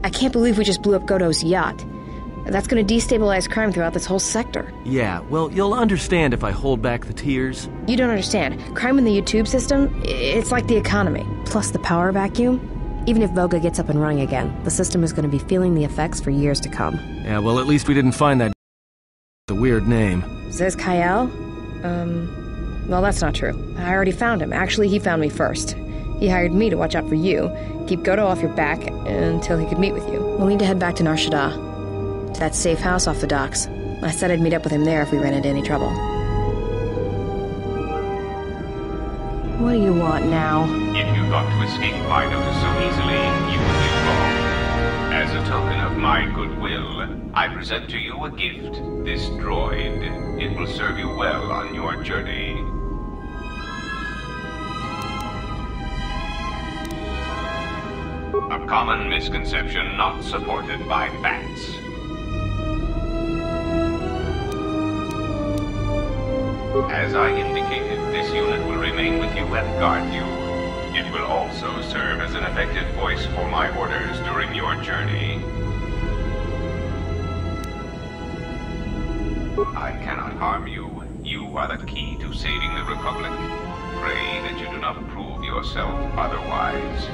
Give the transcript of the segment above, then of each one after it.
I can't believe we just blew up KotOR's yacht. That's gonna destabilize crime throughout this whole sector. Yeah, well, you'll understand if I hold back the tears. You don't understand. Crime in the YouTube system, it's like the economy. Plus the power vacuum. Even if Voga gets up and running again, the system is gonna be feeling the effects for years to come. Yeah, well, at least we didn't find that the weird name. Says Kyle? Well, that's not true. I already found him. Actually, he found me first. He hired me to watch out for you, keep KotOR off your back until he could meet with you. We'll need to head back to Nar Shaddaa, to that safe house off the docks. I said I'd meet up with him there if we ran into any trouble. What do you want now? If you thought to escape my notice so easily, you would be wrong. As a token of my goodwill, I present to you a gift, this droid. It will serve you well on your journey. A common misconception not supported by facts. As I indicated, this unit will remain with you and guard you. It will also serve as an effective voice for my orders during your journey. I cannot harm you. You are the key to saving the Republic. Pray that you do not prove yourself otherwise.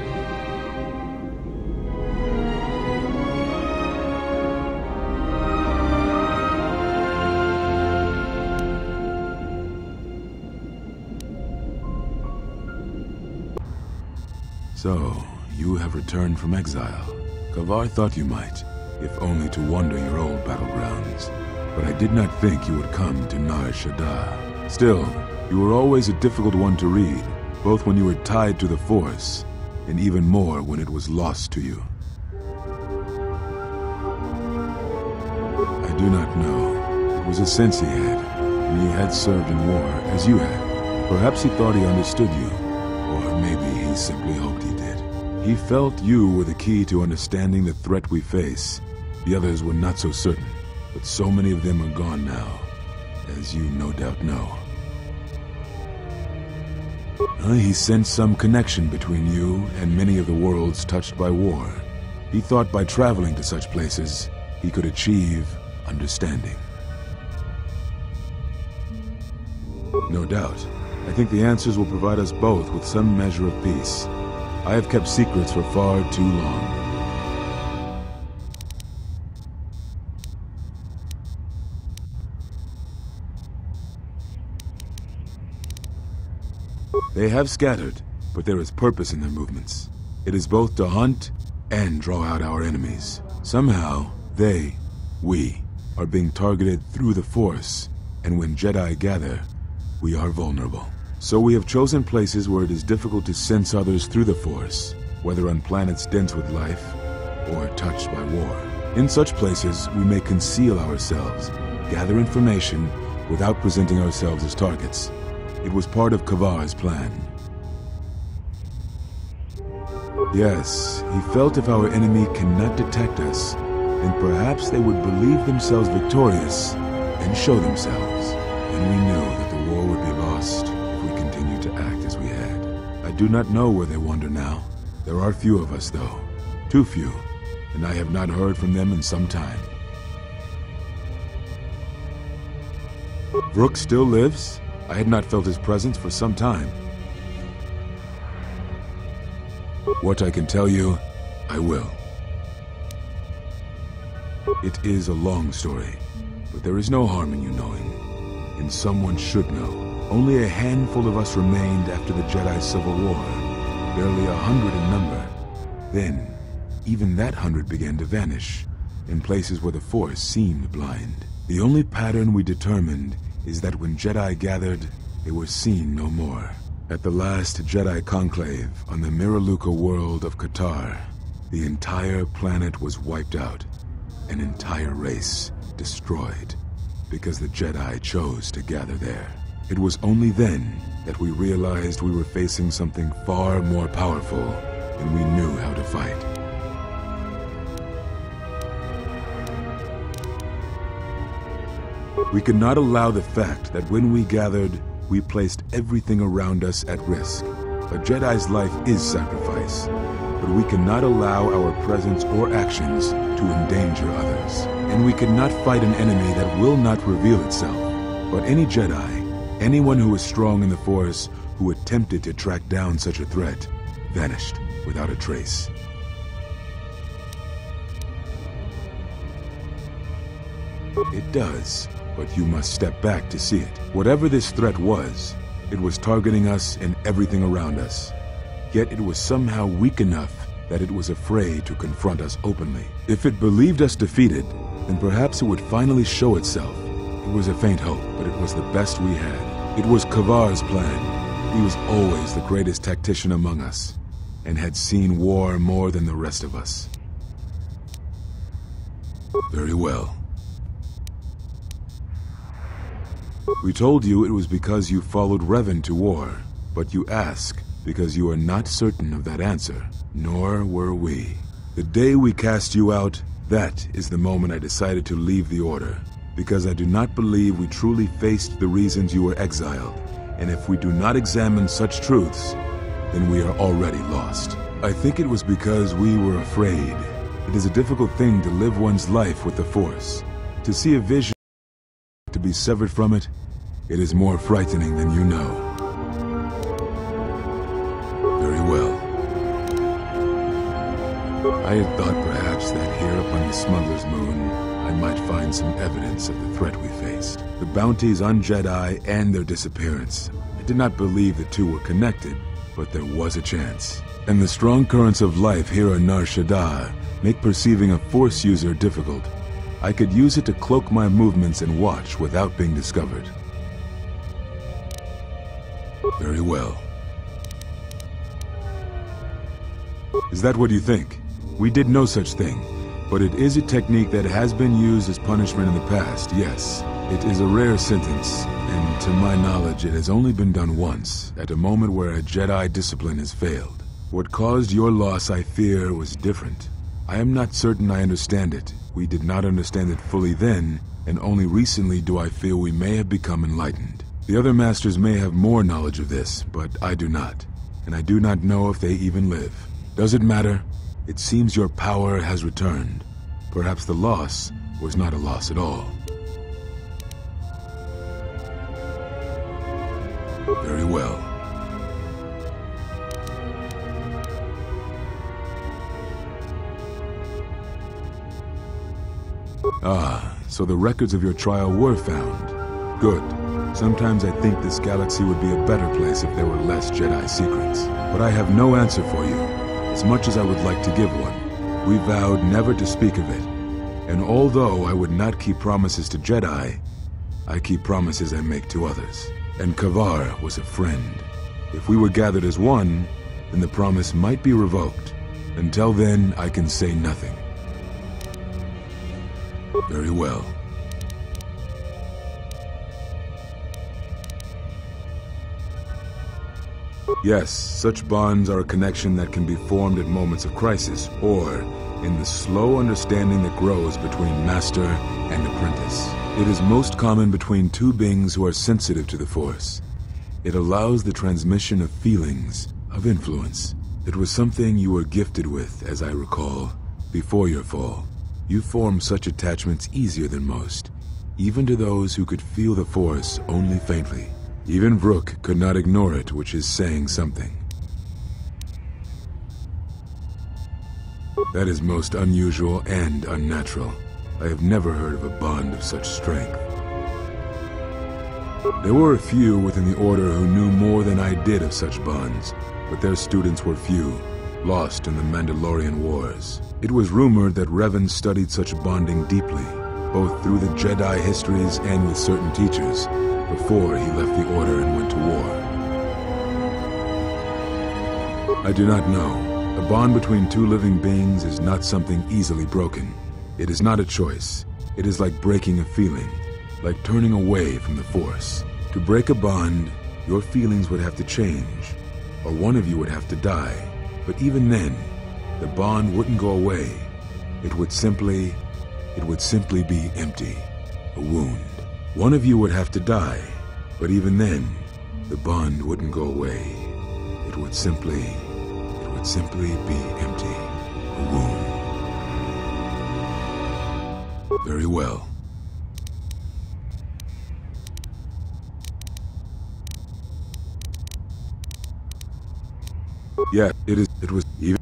So, you have returned from exile. KotOR thought you might, if only to wander your old battlegrounds. But I did not think you would come to Nar Shaddaa. Still, you were always a difficult one to read, both when you were tied to the Force, and even more when it was lost to you. I do not know. It was a sense he had, and he had served in war, as you had. Perhaps he thought he understood you, or maybe he simply hoped he did. He felt you were the key to understanding the threat we face. The others were not so certain, but so many of them are gone now, as you no doubt know. He sensed some connection between you and many of the worlds touched by war. He thought by traveling to such places, he could achieve understanding. No doubt. I think the answers will provide us both with some measure of peace. I have kept secrets for far too long. They have scattered, but there is purpose in their movements. It is both to hunt and draw out our enemies. Somehow, we, are being targeted through the Force, and when Jedi gather, we are vulnerable. So we have chosen places where it is difficult to sense others through the Force, whether on planets dense with life, or touched by war. In such places, we may conceal ourselves, gather information, without presenting ourselves as targets. It was part of KotOR's plan. Yes, he felt if our enemy cannot detect us, then perhaps they would believe themselves victorious and show themselves. And we knew that the war would be lost if we continued to act as we had. I do not know where they wander now. There are few of us, though. Too few, and I have not heard from them in some time. Vrook still lives? I had not felt his presence for some time. What I can tell you, I will. It is a long story, but there is no harm in you knowing. And someone should know. Only a handful of us remained after the Jedi Civil War, barely 100 in number. Then, even that 100 began to vanish, in places where the Force seemed blind. The only pattern we determined is that when Jedi gathered, they were seen no more. At the last Jedi conclave on the Miraluka world of KotOR, the entire planet was wiped out, an entire race destroyed, because the Jedi chose to gather there. It was only then that we realized we were facing something far more powerful than we knew how to fight. We could not allow the fact that when we gathered, we placed everything around us at risk. A Jedi's life is sacrifice, but we cannot allow our presence or actions to endanger others. And we cannot fight an enemy that will not reveal itself. But any Jedi, anyone who is strong in the Force, who attempted to track down such a threat, vanished without a trace. It does, but you must step back to see it. Whatever this threat was, it was targeting us and everything around us. Yet it was somehow weak enough that it was afraid to confront us openly. If it believed us defeated, then perhaps it would finally show itself. It was a faint hope, but it was the best we had. It was KotOR's plan. He was always the greatest tactician among us, and had seen war more than the rest of us. Very well. We told you it was because you followed Revan to war, but you ask because you are not certain of that answer, nor were we. The day we cast you out, that is the moment I decided to leave the Order, because I do not believe we truly faced the reasons you were exiled, and if we do not examine such truths, then we are already lost. I think it was because we were afraid. It is a difficult thing to live one's life with the Force. To see a vision, to be severed from it, it is more frightening than you know. Very well. I had thought perhaps that here upon the Smuggler's Moon, I might find some evidence of the threat we faced. The bounties on Jedi and their disappearance. I did not believe the two were connected, but there was a chance. And the strong currents of life here on Nar Shaddaa make perceiving a Force user difficult. I could use it to cloak my movements and watch without being discovered. Very well. Is that what you think? We did no such thing, but it is a technique that has been used as punishment in the past, yes. It is a rare sentence, and to my knowledge it has only been done once, at a moment where a Jedi discipline has failed. What caused your loss, I fear, was different. I am not certain I understand it. We did not understand it fully then, and only recently do I feel we may have become enlightened. The other Masters may have more knowledge of this, but I do not, and I do not know if they even live. Does it matter? It seems your power has returned. Perhaps the loss was not a loss at all. Very well. Ah, so the records of your trial were found. Good. Sometimes I think this galaxy would be a better place if there were less Jedi secrets. But I have no answer for you, as much as I would like to give one. We vowed never to speak of it. And although I would not keep promises to Jedi, I keep promises I make to others. And KotOR was a friend. If we were gathered as one, then the promise might be revoked. Until then, I can say nothing. Very well. Yes, such bonds are a connection that can be formed at moments of crisis, or in the slow understanding that grows between master and apprentice. It is most common between two beings who are sensitive to the Force. It allows the transmission of feelings, of influence. It was something you were gifted with, as I recall, before your fall. You form such attachments easier than most, even to those who could feel the Force only faintly. Even Vrook could not ignore it, which is saying something. That is most unusual and unnatural. I have never heard of a bond of such strength. There were a few within the Order who knew more than I did of such bonds, but their students were few, lost in the Mandalorian Wars. It was rumored that Revan studied such bonding deeply, both through the Jedi histories and with certain teachers, before he left the Order and went to war. I do not know. A bond between two living beings is not something easily broken. It is not a choice. It is like breaking a feeling, like turning away from the Force. To break a bond, your feelings would have to change, or one of you would have to die. But even then, the bond wouldn't go away. It would simply be empty, a wound. One of you would have to die, but even then, the bond wouldn't go away. It would simply be empty. A womb. Very well. Yeah, it was even...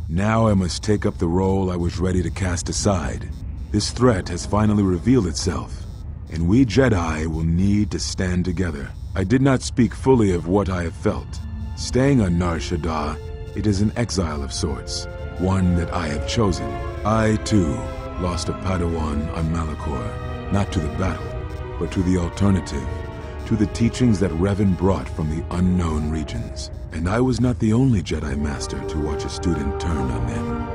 Now I must take up the role I was ready to cast aside. This threat has finally revealed itself, and we Jedi will need to stand together. I did not speak fully of what I have felt. Staying on Nar Shaddaa, it is an exile of sorts, one that I have chosen. I, too, lost a Padawan on Malachor, not to the battle, but to the alternative, to the teachings that Revan brought from the unknown regions. And I was not the only Jedi Master to watch a student turn on them.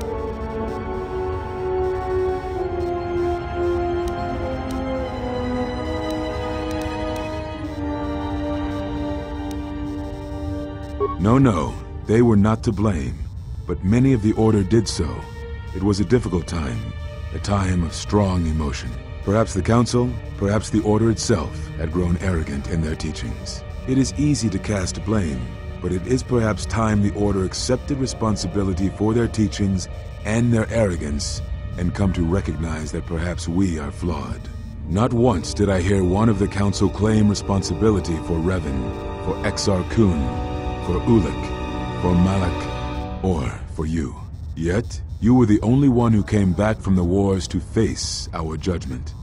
No, they were not to blame, but many of the Order did so. It was a difficult time, a time of strong emotion. Perhaps the Council, perhaps the Order itself, had grown arrogant in their teachings. It is easy to cast blame, but it is perhaps time the Order accepted responsibility for their teachings and their arrogance, and come to recognize that perhaps we are flawed. Not once did I hear one of the Council claim responsibility for Revan, for Exar Kun, for Ulic, for Malak, or for you. Yet, you were the only one who came back from the wars to face our judgment.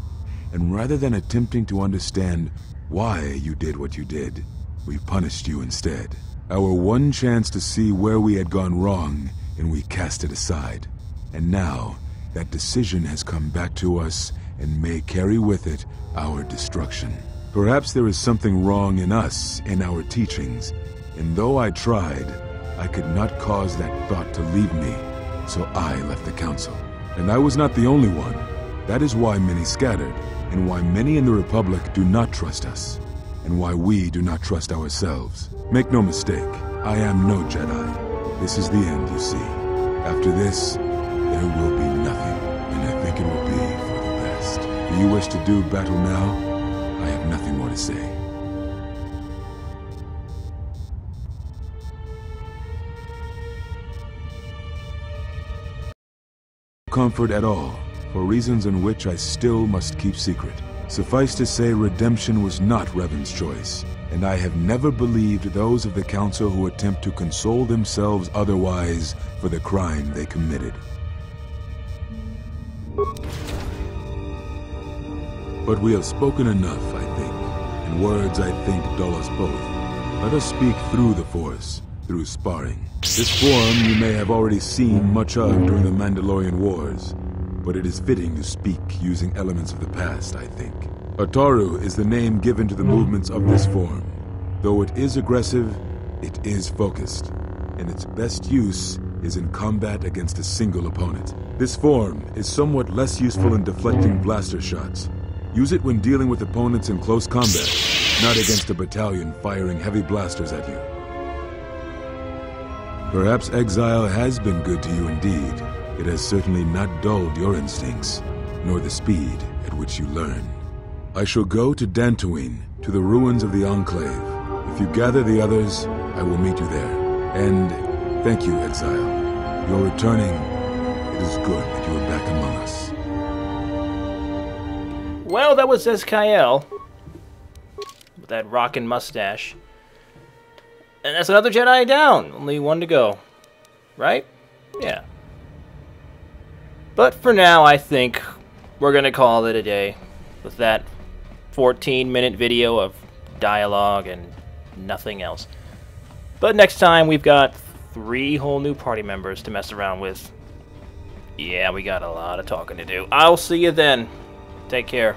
And rather than attempting to understand why you did what you did, we punished you instead. Our one chance to see where we had gone wrong, and we cast it aside. And now, that decision has come back to us and may carry with it our destruction. Perhaps there is something wrong in us, in our teachings, and though I tried, I could not cause that thought to leave me, so I left the Council. And I was not the only one. That is why many scattered, and why many in the Republic do not trust us, and why we do not trust ourselves. Make no mistake, I am no Jedi. This is the end, you see. After this, there will be nothing, and I think it will be for the best. Do you wish to do battle now? I have nothing more to say. Comfort at all, for reasons in which I still must keep secret. Suffice to say, redemption was not Revan's choice, and I have never believed those of the Council who attempt to console themselves otherwise for the crime they committed. But we have spoken enough, I think, and words, I think, dull us both. Let us speak through the Force, through sparring. This form you may have already seen much of during the Mandalorian Wars, but it is fitting to speak using elements of the past, I think. Ataru is the name given to the movements of this form. Though it is aggressive, it is focused, and its best use is in combat against a single opponent. This form is somewhat less useful in deflecting blaster shots. Use it when dealing with opponents in close combat, not against a battalion firing heavy blasters at you. Perhaps exile has been good to you indeed. It has certainly not dulled your instincts, nor the speed at which you learn. I shall go to Dantooine, to the ruins of the Enclave. If you gather the others, I will meet you there. And thank you, Exile. You're returning. It is good that you are back among us. Well, that was Ezkiel, with that rockin' mustache. And that's another Jedi down. Only one to go. Right? Yeah. But for now, I think we're going to call it a day with that 14-minute video of dialogue and nothing else. But next time, we've got 3 whole new party members to mess around with. Yeah, we got a lot of talking to do. I'll see you then. Take care.